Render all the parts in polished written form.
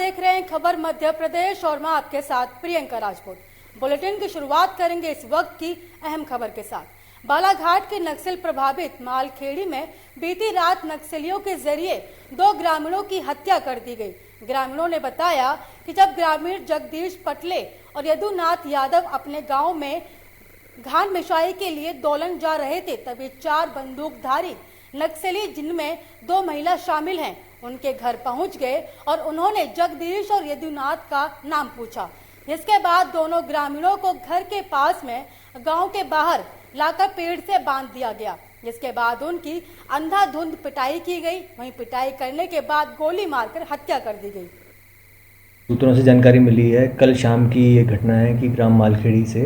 देख रहे हैं खबर मध्य प्रदेश और मैं आपके साथ प्रियंका राजपूत। बुलेटिन की शुरुआत करेंगे इस वक्त की अहम खबर के साथ। बालाघाट के नक्सल प्रभावित मालखेड़ी में बीती रात नक्सलियों के जरिए 2 ग्रामीणों की हत्या कर दी गई। ग्रामीणों ने बताया कि जब ग्रामीण जगदीश पटले और यदुनाथ यादव अपने गांव में धान मिसाई के लिए दोलन जा रहे थे, तभी 4 बंदूकधारी नक्सली, जिनमें 2 महिला शामिल हैं, उनके घर पहुंच गए और उन्होंने जगदीश और यदुनाथ का नाम पूछा। इसके बाद दोनों ग्रामीणों को घर के पास में गांव के बाहर लाकर पेड़ से बांध दिया गया। जिसके बाद उनकी अंधाधुंध पिटाई की गई। वहीं पिटाई करने के बाद गोली मारकर हत्या कर दी गई। सूत्रों से जानकारी मिली है, कल शाम की ये घटना है कि ग्राम मालखेड़ी से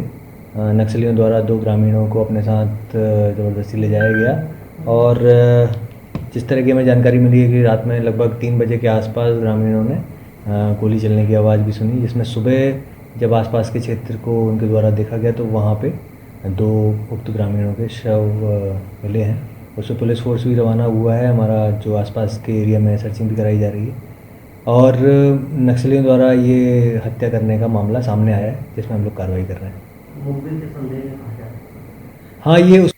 नक्सलियों द्वारा 2 ग्रामीणों को अपने साथ ज़बरदस्ती ले जाया गया। और जिस तरह की हमें जानकारी मिली है कि रात में लगभग 3 बजे के आसपास ग्रामीणों ने गोली चलने की आवाज़ भी सुनी, जिसमें सुबह जब आसपास के क्षेत्र को उनके द्वारा देखा गया तो वहाँ पे 2 उक्त ग्रामीणों के शव मिले हैं। उससे पुलिस फोर्स भी रवाना हुआ है। हमारा जो आसपास के एरिया में सर्चिंग भी कराई जा रही है और नक्सलियों द्वारा ये हत्या करने का मामला सामने आया है, जिसमें हम लोग कार्रवाई कर रहे हैं। हाँ, ये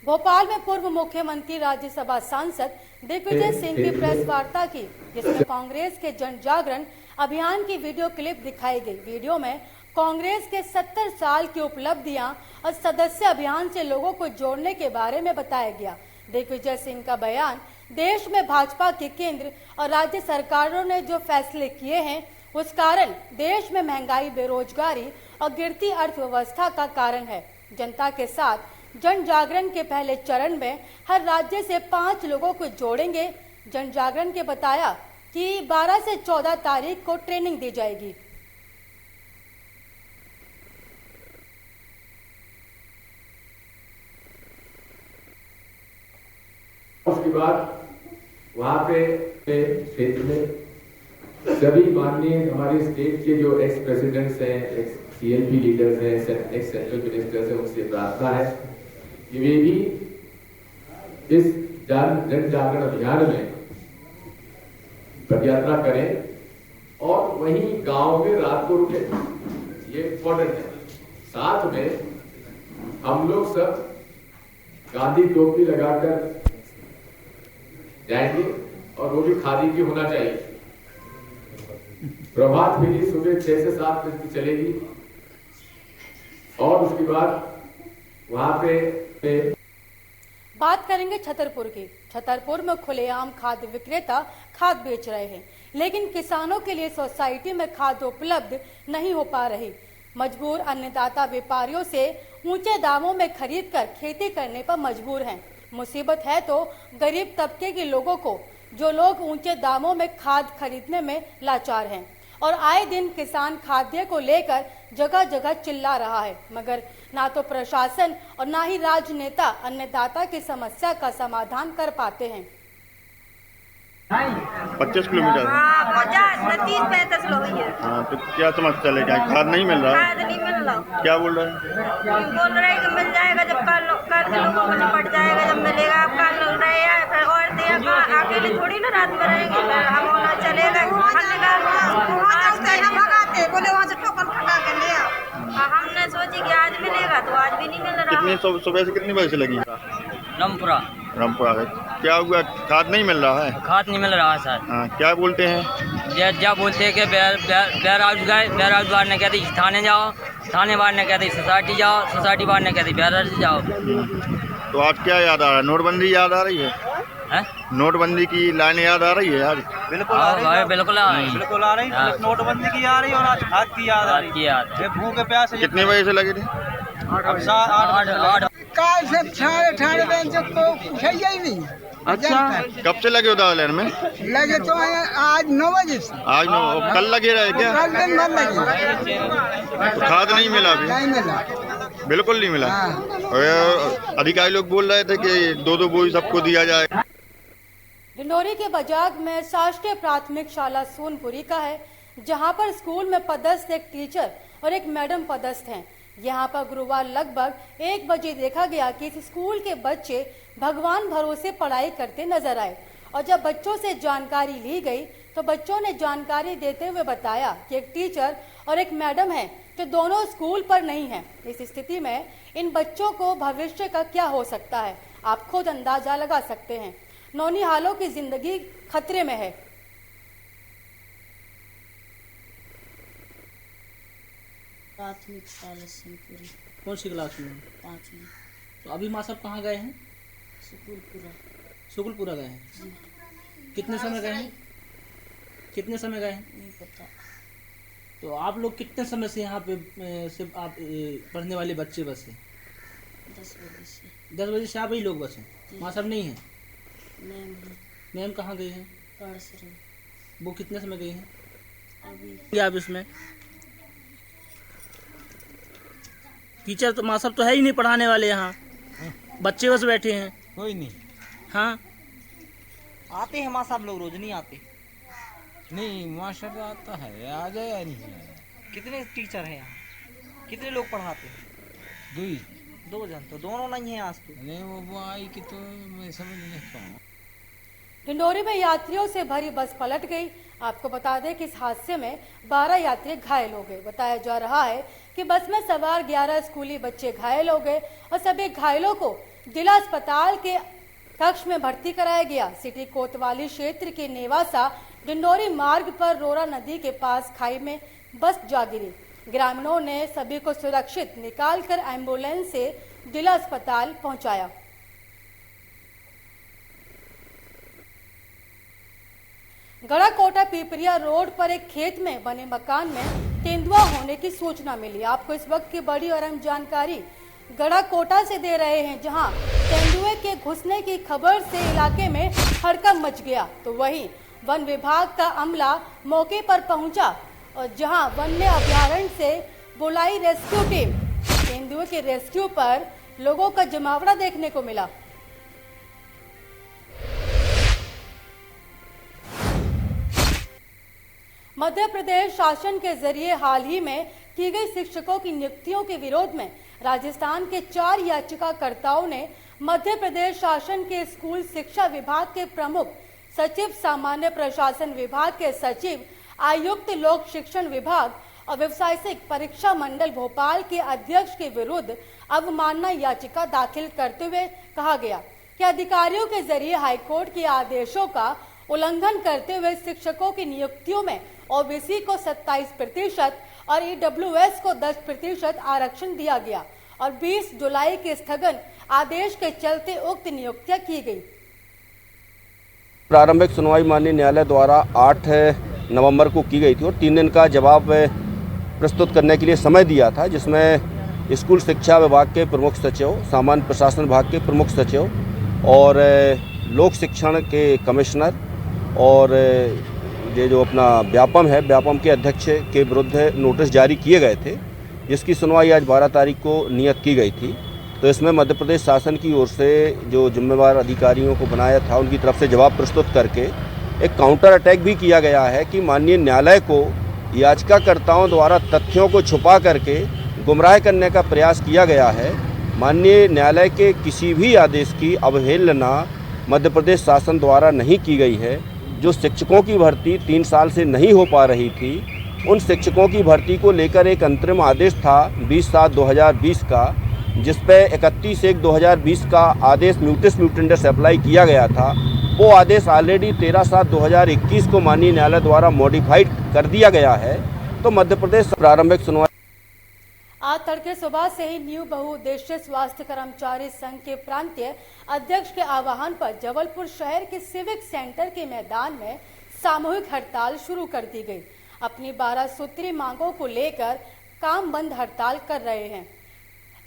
भोपाल में पूर्व मुख्यमंत्री राज्यसभा सांसद दिग्विजय सिंह की प्रेस वार्ता की, जिसमें कांग्रेस के जन जागरण अभियान की वीडियो क्लिप दिखाई गई। वीडियो में कांग्रेस के 70 साल की उपलब्धियां और सदस्य अभियान से लोगों को जोड़ने के बारे में बताया गया। दिग्विजय सिंह का बयान, देश में भाजपा की केंद्र और राज्य सरकारों ने जो फैसले किए हैं, उस कारण देश में महंगाई, बेरोजगारी और गिरती अर्थव्यवस्था का कारण है। जनता के साथ जन जागरण के पहले चरण में हर राज्य से 5 लोगों को जोड़ेंगे। जन जागरण के बताया कि 12 से 14 तारीख को ट्रेनिंग दी जाएगी। उसके बाद वहाँ पे क्षेत्र में सभी माननीय हमारे स्टेट के जो एक्स प्रेसिडेंट्स हैं, एक्स CLP लीडर्स हैं, एक्स सेंट्रल मिनिस्टर्स हैं, उनसे प्रार्थना है कि वे भी इस जन जागरण अभियान में पदयात्रा करें और वहीं गांव में रात को रुके। ये इम्पोर्टेंट है। साथ में हम लोग सब गांधी टोपी लगाकर जाएंगे और वो भी खादी की होना चाहिए। प्रभात फेरी सुबह 6 से 7 बजे चलेगी और उसके बाद वहां पे बात करेंगे छतरपुर की। छतरपुर में खुलेआम खाद्य विक्रेता खाद बेच रहे हैं, लेकिन किसानों के लिए सोसाइटी में खाद उपलब्ध नहीं हो पा रही। मजबूर अन्नदाता व्यापारियों से ऊंचे दामों में खरीदकर खेती करने पर मजबूर हैं। मुसीबत है तो गरीब तबके के लोगों को, जो लोग ऊंचे दामों में खाद खरीदने में लाचार हैं। और आए दिन किसान खाद्य को लेकर जगह जगह चिल्ला रहा है, मगर ना तो प्रशासन और ना ही राजनेता अन्नदाता की समस्या का समाधान कर पाते हैं। 25 किलोमीटर। 30-35 लोग हैं। हाँ, तो क्या समस्या लेके आए? खाद नहीं मिल रहा? खाद नहीं मिल रहा। क्या बोल रहे हैं? बोल रहे हैं कि मिल जाएगा जब कल के लोगों को निपट जाएगा, जब मिलेगा। आप कल मिल रहे हैं, फिर और अकेले थोड़ी ना रात में रहेंगे, हम होना चलेगा। बोले वहाँ से टोकन खटा के ले आओ। हमने सोची कि आज मिलेगा, तो आज भी नहीं मिल रहा। कितनी सुबह से कितनी बजे से लगी? रामपुरा है। क्या हुआ? खाद नहीं मिल रहा है? खाद नहीं मिल रहा है सर। हाँ, क्या बोलते हैं? क्या बोलते हैं कि बैराज वार ने कहते थाने जाओ, थाने वार ने कहते सोसाइटी जाओ, सोसाइटी वार ने कहते बैराज जाओ। तो आज क्या याद आ रहा है? नोटबंदी याद आ रही है? नोटबंदी की लाइन याद आ रही है आज? बिल्कुल आ रही है। बिल्कुल आ रही है। नोटबंदी की आ रही है और आज खाद की याद आ रही है। भूखे प्यासे कितने बजे से लगे थे? 8 काल से 18 बजे को पूछा ही नहीं। अच्छा, कब से लगे उदाहरण लाइन में? लगे तो आज 9 बजे से। आज 9? कल लगे रहे क्या? कल दिन भर लगे। तो खाद नहीं मिला अभी? नहीं मिला, बिल्कुल नहीं मिला। और अधिकारी लोग बोल रहे थे कि 2-2 बोरी सबको दिया जाए। डिंडोरी के बजाग में शासकीय प्राथमिक शाला सोनपुरी का है, जहां पर स्कूल में पदस्थ एक टीचर और एक मैडम पदस्थ हैं। यहां पर गुरुवार लगभग 1 बजे देखा गया कि इस स्कूल के बच्चे भगवान भरोसे पढ़ाई करते नजर आए और जब बच्चों से जानकारी ली गई तो बच्चों ने जानकारी देते हुए बताया कि एक टीचर और एक मैडम है जो दोनों स्कूल पर नहीं है। इस स्थिति में इन बच्चों को भविष्य का क्या हो सकता है, आप खुद अंदाजा लगा सकते हैं। नौनिहालों की जिंदगी खतरे में है। प्राथमिक शाला सिंहपुरी कौन सी क्लास में? 5वीं। तो अभी माँ सब कहाँ गए हैं? सुकुलपुरा गए हैं। जी। कितने समय गए हैं? कितने समय गए हैं? नहीं पता। तो आप लोग कितने समय से यहाँ पे सिर्फ आप पढ़ने वाले बच्चे बस हैं? 10 बजे से। 10 बजे से आप ही लोग बस हैं? माँ सब नहीं हैं? मैम कहाँ गई हैं? पढ़ से रही। वो कितने समय गई हैं? अभी आप इसमें टीचर तो माँ सब तो है ही नहीं पढ़ाने वाले, यहाँ बच्चे बस बैठे हैं। कोई नहीं हाँ आते हैं माँ साहब लोग, रोज नहीं आते। नहीं मास्टर आता है, आ जाए या नहीं है। कितने टीचर हैं यहाँ? कितने लोग पढ़ाते हैं? 2 जन। तो दोनों नहीं है आज तो। नहीं वो आई कि तो मैं समझ नहीं पाऊँ। डिंडोरी में यात्रियों से भरी बस पलट गई। आपको बता दें कि इस हादसे में 12 यात्री घायल हो गए। बताया जा रहा है कि बस में सवार 11 स्कूली बच्चे घायल हो गए और सभी घायलों को जिला अस्पताल के कक्ष में भर्ती कराया गया। सिटी कोतवाली क्षेत्र के नेवासा डिंडोरी मार्ग पर रोरा नदी के पास खाई में बस जा गिरी। ग्रामीणों ने सभी को सुरक्षित निकालकर एम्बुलेंस से जिला अस्पताल पहुंचाया। गढ़ाकोटा पिपरिया रोड पर एक खेत में बने मकान में तेंदुआ होने की सूचना मिली। आपको इस वक्त की बड़ी और अहम जानकारी गढ़ाकोटा से दे रहे हैं, जहां तेंदुए के घुसने की खबर से इलाके में हड़कंप मच गया। तो वहीं वन विभाग का अमला मौके पर पहुंचा और जहां वन्य अभयारण्य से बुलाई रेस्क्यू टीम। तेंदुए के रेस्क्यू पर लोगों का जमावड़ा देखने को मिला। मध्य प्रदेश शासन के जरिए हाल ही में की गई शिक्षकों की नियुक्तियों के विरोध में राजस्थान के 4 याचिकाकर्ताओं ने मध्य प्रदेश शासन के स्कूल शिक्षा विभाग के प्रमुख सचिव, सामान्य प्रशासन विभाग के सचिव, आयुक्त लोक शिक्षण विभाग और व्यावसायिक परीक्षा मंडल भोपाल के अध्यक्ष के विरुद्ध अवमानना याचिका दाखिल करते हुए कहा गया कि अधिकारियों के जरिए हाईकोर्ट के आदेशों का उल्लंघन करते हुए शिक्षकों की नियुक्तियों में ओबीसी को 27% और ईडब्ल्यूएस को 10% आरक्षण दिया गया और 20 जुलाई के स्थगन आदेश के चलते उक्त नियुक्तियां की गई। प्रारंभिक सुनवाई माननीय न्यायालय द्वारा 8 नवंबर को की गई थी और 3 दिन का जवाब प्रस्तुत करने के लिए समय दिया था, जिसमें स्कूल शिक्षा विभाग के प्रमुख सचिव, सामान्य प्रशासन विभाग के प्रमुख सचिव और लोक शिक्षण के कमिश्नर और ये जो अपना व्यापम है, व्यापम के अध्यक्ष के विरुद्ध नोटिस जारी किए गए थे, जिसकी सुनवाई आज 12 तारीख को नियत की गई थी। तो इसमें मध्य प्रदेश शासन की ओर से जो जिम्मेवार अधिकारियों को बनाया था, उनकी तरफ से जवाब प्रस्तुत करके एक काउंटर अटैक भी किया गया है कि माननीय न्यायालय को याचिकाकर्ताओं द्वारा तथ्यों को छुपा करके गुमराह करने का प्रयास किया गया है। माननीय न्यायालय के किसी भी आदेश की अवहेलना मध्य प्रदेश शासन द्वारा नहीं की गई है। जो शिक्षकों की भर्ती 3 साल से नहीं हो पा रही थी, उन शिक्षकों की भर्ती को लेकर एक अंतरिम आदेश था 20/7/2020 का, जिस पे 31/1/2020 का आदेश म्यूटिस म्यूटेंडस अप्लाई किया गया था। वो आदेश ऑलरेडी 13/7/2021 को माननीय न्यायालय द्वारा मॉडिफाइड कर दिया गया है। तो मध्य प्रदेश प्रारंभिक सुनवाई आज तड़के सुबह से ही न्यू बहुउद्देश्य स्वास्थ्य कर्मचारी संघ के प्रांतीय अध्यक्ष के आह्वान पर जबलपुर शहर के सिविक सेंटर के मैदान में सामूहिक हड़ताल शुरू कर दी गई। अपनी 12 सूत्री मांगों को लेकर काम बंद हड़ताल कर रहे हैं।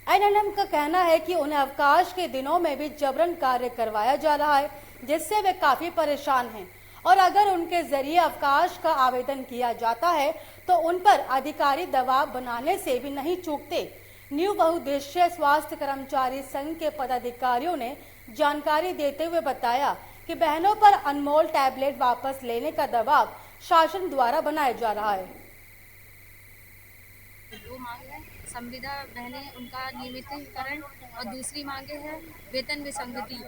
एनएनएम का कहना है कि उन्हें अवकाश के दिनों में भी जबरन कार्य करवाया जा रहा है, जिससे वे काफी परेशान हैं और अगर उनके जरिए अवकाश का आवेदन किया जाता है तो उन पर अधिकारी दबाव बनाने से भी नहीं चूकते। न्यू बहुउद्देश्य स्वास्थ्य कर्मचारी संघ के पदाधिकारियों ने जानकारी देते हुए बताया कि बहनों पर अनमोल टैबलेट वापस लेने का दबाव शासन द्वारा बनाया जा रहा है। संविदा बहनें उनका नियमितीकरण और दूसरी मांगे हैं वेतन विसंगति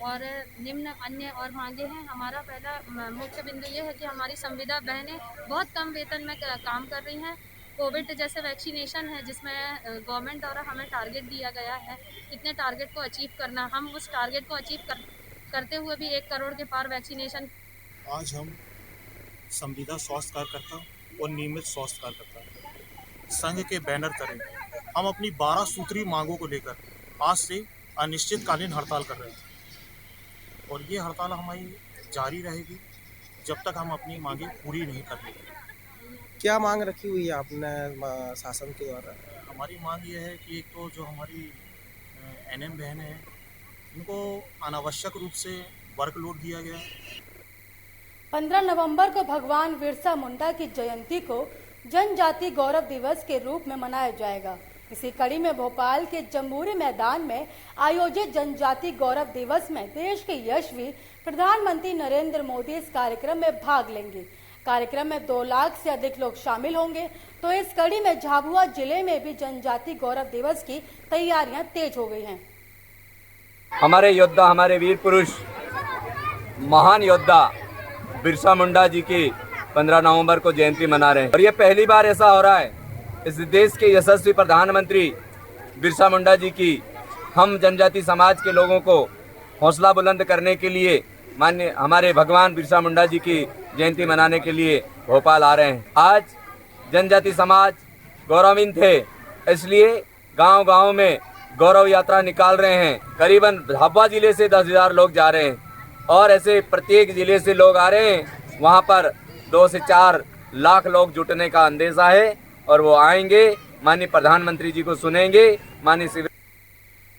और निम्न अन्य और मांगे हैं। हमारा पहला मुख्य बिंदु ये है कि हमारी संविदा बहनें बहुत कम वेतन में काम कर रही हैं। कोविड जैसे वैक्सीनेशन है जिसमें गवर्नमेंट द्वारा हमें टारगेट दिया गया है, इतने टारगेट को अचीव करना, हम उस टारगेट को अचीव करते हुए भी 1 करोड़ के पार वैक्सीनेशन। आज हम संविदा स्वास्थ्य कार्यकर्ता और नियमित स्वास्थ्य कार्यकर्ता संघ के बैनर तले हम अपनी 12 सूत्री मांगों को लेकर आज से अनिश्चितकालीन हड़ताल कर रहे हैं और ये हड़ताल हमारी जारी रहेगी जब तक हम अपनी मांगे पूरी नहीं कर लेंगे। क्या मांग रखी हुई है आपने शासन के द्वारा? हमारी मांग ये है कि एक तो जो हमारी एनएम बहनें हैं उनको अनावश्यक रूप से वर्कलोड दिया गया है। 15 नवंबर को भगवान बिरसा मुंडा की जयंती को जनजाति गौरव दिवस के रूप में मनाया जाएगा। इसी कड़ी में भोपाल के जम्बूरी मैदान में आयोजित जनजाति गौरव दिवस में देश के यशस्वी प्रधानमंत्री नरेंद्र मोदी इस कार्यक्रम में भाग लेंगे। कार्यक्रम में 2 लाख से अधिक लोग शामिल होंगे। तो इस कड़ी में झाबुआ जिले में भी जनजाति गौरव दिवस की तैयारियां तेज हो गई हैं। हमारे योद्धा, हमारे वीर पुरुष, महान योद्धा बिरसा मुंडा जी की 15 नवंबर को जयंती मना रहे हैं और ये पहली बार ऐसा हो रहा है। इस देश के यशस्वी प्रधानमंत्री बिरसा मुंडा जी की हम जनजाति समाज के लोगों को हौसला बुलंद करने के लिए माननीय हमारे भगवान बिरसा मुंडा जी की जयंती मनाने के लिए भोपाल आ रहे हैं। आज जनजाति समाज गौरवान्वित है, इसलिए गांव-गांव में गौरव यात्रा निकाल रहे हैं। करीबन झाबुआ जिले से 10,000 लोग जा रहे हैं और ऐसे प्रत्येक जिले से लोग आ रहे हैं। वहां पर 2 से 4 लाख लोग जुटने का अंदेशा है और वो आएंगे, माननीय प्रधानमंत्री जी को सुनेंगे। माननीय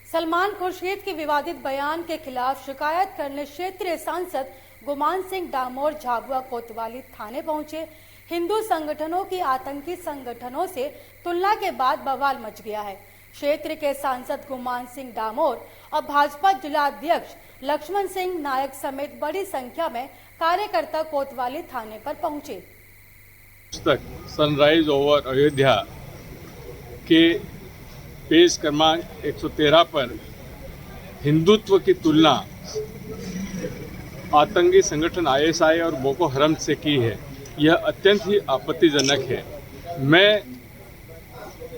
सलमान खुर्शीद के विवादित बयान के खिलाफ शिकायत करने क्षेत्रीय सांसद गुमान सिंह डामोर झाबुआ कोतवाली थाने पहुंचे। हिंदू संगठनों की आतंकी संगठनों से तुलना के बाद बवाल मच गया है। क्षेत्र के सांसद गुमान सिंह डामोर और भाजपा जिला अध्यक्ष लक्ष्मण सिंह नायक समेत बड़ी संख्या में कार्यकर्ता कोतवाली थाने पर पहुंचे। पुस्तक सनराइज ओवर अयोध्या के पेज क्रमांक 113 पर हिंदुत्व की तुलना आतंकी संगठन आईएसआई और बोको हराम से की है। यह अत्यंत ही आपत्तिजनक है। मैं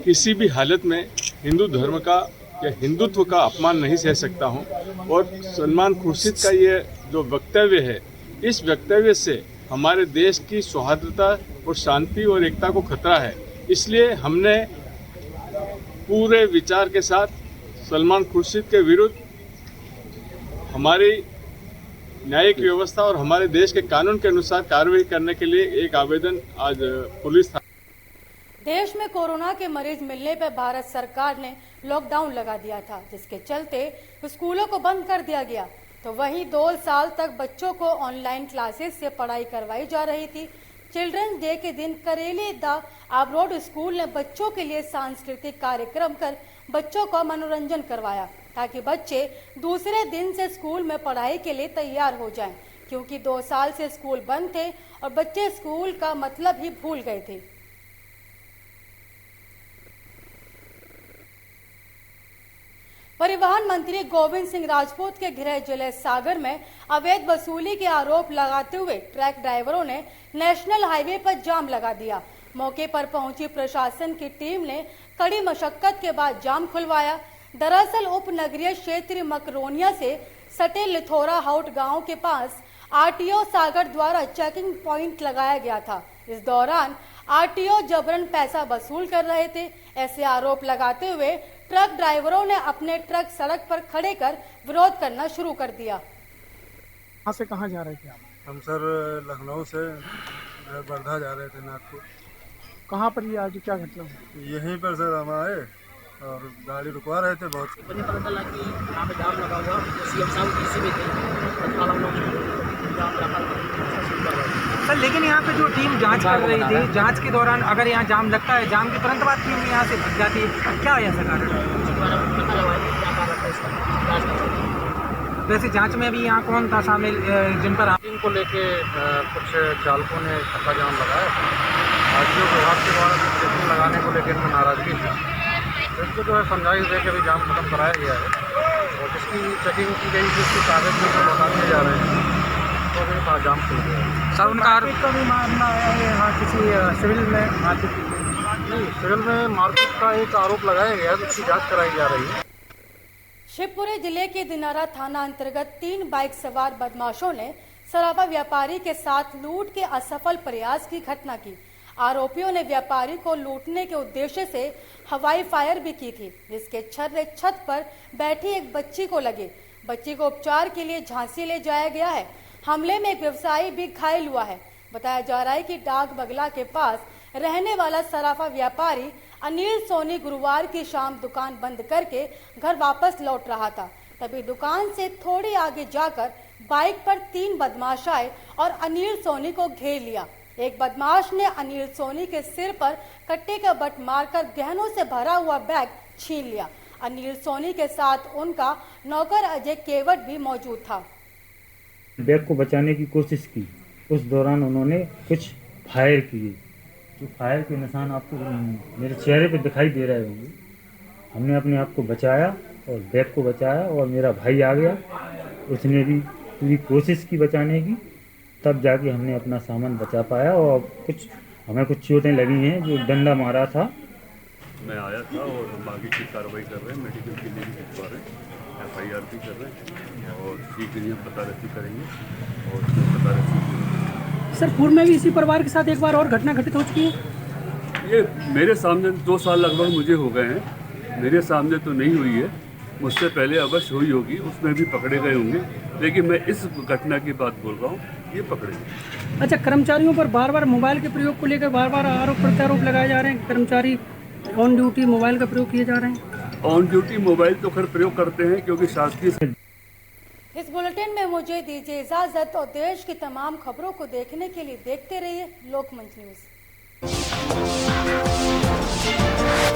किसी भी हालत में हिंदू धर्म का या हिंदुत्व का अपमान नहीं सह सकता हूं और सलमान खुर्शीद का ये जो वक्तव्य है, इस वक्तव्य से हमारे देश की सौहार्दता और शांति और एकता को खतरा है। इसलिए हमने पूरे विचार के साथ सलमान खुर्शीद के विरुद्ध हमारी न्यायिक व्यवस्था और हमारे देश के कानून के अनुसार कार्रवाई करने के लिए एक आवेदन आज पुलिस। देश में कोरोना के मरीज मिलने पर भारत सरकार ने लॉकडाउन लगा दिया था, जिसके चलते स्कूलों को बंद कर दिया गया। तो वहीं 2 साल तक बच्चों को ऑनलाइन क्लासेस से पढ़ाई करवाई जा रही थी। चिल्ड्रंस डे के दिन करेली द आबरोड स्कूल ने बच्चों के लिए सांस्कृतिक कार्यक्रम कर बच्चों का मनोरंजन करवाया, ताकि बच्चे दूसरे दिन से स्कूल में पढ़ाई के लिए तैयार हो जाएं, क्योंकि 2 साल से स्कूल बंद थे और बच्चे स्कूल का मतलब ही भूल गए थे। परिवहन मंत्री गोविंद सिंह राजपूत के गृह जिले सागर में अवैध वसूली के आरोप लगाते हुए ट्रक ड्राइवरों ने नेशनल हाईवे पर जाम लगा दिया। मौके पर पहुंची प्रशासन की टीम ने कड़ी मशक्कत के बाद जाम खुलवाया। दरअसल उप नगरीय क्षेत्र मकरोनिया से सटे लिथोरा हाउट गांव के पास आरटीओ सागर द्वारा चेकिंग पॉइंट लगाया गया था। इस दौरान आरटीओ जबरन पैसा वसूल कर रहे थे। ऐसे आरोप लगाते हुए ट्रक ड्राइवरों ने अपने ट्रक सड़क पर खड़े कर विरोध करना शुरू कर दिया। कहाँ से कहाँ जा रहे थे आप? हम सर लखनऊ से वर्धा जा रहे थे नागपुर। कहाँ पर ये आज क्या घटना हुई? यहीं पर सर हम आए और गाड़ी रुकवा रहे थे। बहुत पता चला कि यहाँ पे जाम लगा हुआ, सीएम साहब डीसी में थे सर, लेकिन यहाँ पे जो टीम जांच कर रही थी, जांच के दौरान अगर यहाँ जाम लगता है, जाम के तुरंत बाद टीम यहाँ से भग जाती है, क्या है ऐसा कारण? वैसे जांच में अभी यहाँ कौन था शामिल जिन पर को लेके कुछ चालकों ने चक्का जाम लगाया आरटीओ विभाग के द्वारा चेकिंग लगाने को लेकर इनमें नाराजगी थी। इसको जो है समझाइश दे के भी जाम खत्म कराया गया है और जिसकी चेकिंग की गई थी उसके कागज में जो लौटा दिए जा रहे हैं तो अभी जाम खुल गया। सर उनका का भी मामला आया है यहाँ किसी सिविल में मारपीट नहीं, सिविल में मारपीट का एक आरोप लगाया गया है, उसकी जाँच कराई जा रही है। शिवपुरी जिले के दिनारा थाना अंतर्गत 3 बाइक सवार बदमाशों ने सराफा व्यापारी के साथ लूट के असफल प्रयास की घटना की। आरोपियों ने व्यापारी को लूटने के उद्देश्य से हवाई फायर भी की थी, जिसके छर्रे छत पर बैठी एक बच्ची को लगे। बच्ची को उपचार के लिए झांसी ले जाया गया है। हमले में एक व्यवसायी भी घायल हुआ है। बताया जा रहा है कि डाक बगला के पास रहने वाला सराफा व्यापारी अनिल सोनी गुरुवार की शाम दुकान बंद करके घर वापस लौट रहा था। तभी दुकान से थोड़ी आगे जाकर बाइक पर 3 बदमाश आए और अनिल सोनी को घेर लिया। एक बदमाश ने अनिल सोनी के सिर पर कट्टे का बट मारकर गहनों से भरा हुआ बैग छीन लिया। अनिल सोनी के साथ उनका नौकर अजय केवट भी मौजूद था। बैग को बचाने की कोशिश की, उस दौरान उन्होंने कुछ फायर किए। जो फायर के निशान आपको मेरे चेहरे पे दिखाई दे रहे होंगे। हमने अपने आप को बचाया और बैग को बचाया और मेरा भाई आ गया, उसने भी पूरी कोशिश की बचाने की, तब जाके हमने अपना सामान बचा पाया। और हमें कुछ चोटें लगी हैं, जो डंडा मारा था। मैं आया था और हम आगे की कार्रवाई कर रहे हैं, मेडिकल के लिए भी भिजवा रहे हैं, FIR भी कर रहे हैं और शीघ्र ही हम पता रखी करेंगे और पता रखी। सर पूर्व में भी इसी परिवार के साथ एक बार और घटना घटित हो चुकी है। ये मेरे सामने 2 साल लगभग मुझे हो गए हैं, मेरे सामने तो नहीं हुई है, मुझसे पहले अवश्य हुई होगी, उसमें भी पकड़े गए होंगे, लेकिन मैं इस घटना की बात बोल रहा हूँ, ये पकड़े गए। अच्छा, कर्मचारियों पर बार बार मोबाइल के प्रयोग को लेकर बार बार आरोप प्रत्यारोप लगाए जा रहे हैं। कर्मचारी ऑन ड्यूटी मोबाइल का प्रयोग किए जा रहे हैं। ऑन ड्यूटी मोबाइल तो खैर प्रयोग करते हैं क्योंकि शासकीय। इस बुलेटिन में मुझे दीजिए इजाजत और देश की तमाम खबरों को देखने के लिए देखते रहिए लोकमंच न्यूज।